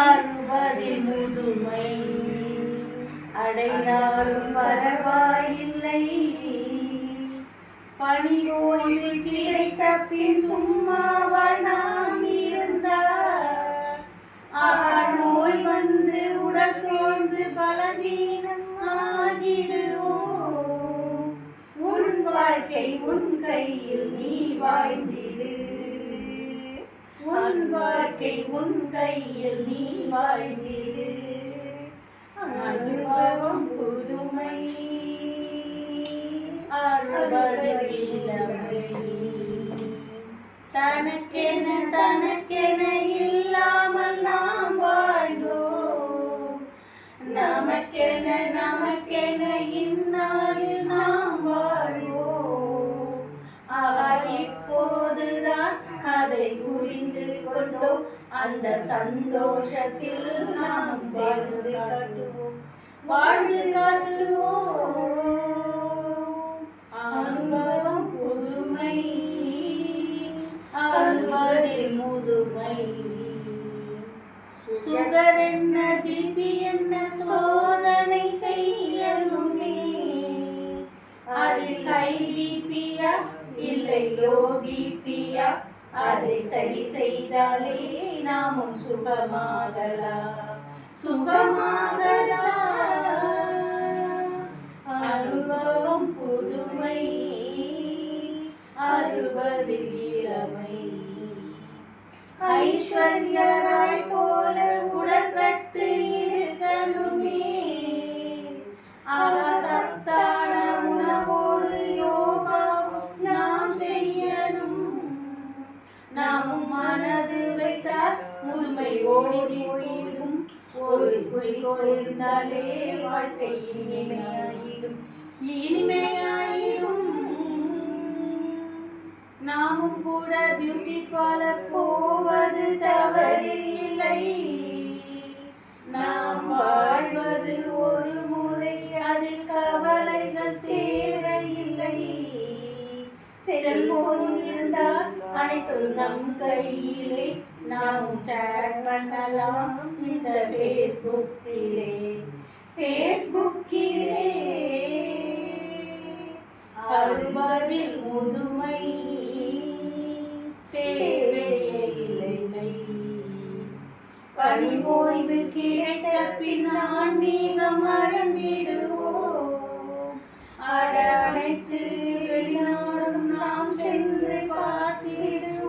அறுபது முதுமை அடைந்தாலும் பரவாயில்லை. பணி ஓய்வு கிடைத்த பின் சும்மாவா நாம் இருந்தார்? நோய் வந்து உடல் சோர்ந்து பலவீனம் ஆகிடுவோம். உன் வாழ்க்கை உன் கையில் நீ வாழ்ந்திடு. உன் வாழ்க்கை உன் கையில் நீ வாழ்ந்திடு. அனுபவம் புதுமை அறுபது இளமை. தனக்கென இல்லாமல் நாம் வாழ்ந்தோம். நமக்கென இந்நாளில் நாம் வாழ்வோம். இப்போதுதான் அதை புரிந்து கொண்டோம். அந்த சந்தோஷத்தில் நாம் சேர்ந்து காட்டுவோம், வாழ்ந்து காட்டுவோம். அனுபவம் புதுமை அறுபதில் முதுமை. சுகர் என்ன பிபி என்ன சோதனை செய்யணுமே. அதில் ஹை பிபியா இல்லை லோ பிபியா? அதை சரி செய்தாலே நாமும் சுகமாகலாம். அனுபவம் புதுமை அறுபதில் இளமை. ஐஸ்வர்யராய் போல உடற்கட்டு இருக்கணுமே. சத்தான உணவோடு யோகா நாம் செய்யணும். நாமும் மனது வைத்தால் முதுமை ஓடி போயிடும். ஒரு குறிக்கோள் இருந்தாலே வாழ்க்கை இனிமையாயிடும். நாமும் கூட பியூட்டி பார்லர் போவது தவறில்லை. நாம் வாழ்வது ஒரு முறை, அதில் கவலைகள் தேவையில்லை. செல்போன் இருந்தால் அனைத்தும் நம் கையிலே. நாம் சேட் பண்ணலாம் இந்த ஃபேஸ்புக்கிலே. அறுபதில் முதுமை தேவையே இல்லை. பணி ஓய்வு கிடைத்த பின் ஆன்மீகம் மறந்திடுவோம். அனைத்து வெளிநாடும் நாம் சென்று பார்த்திடுவோம்.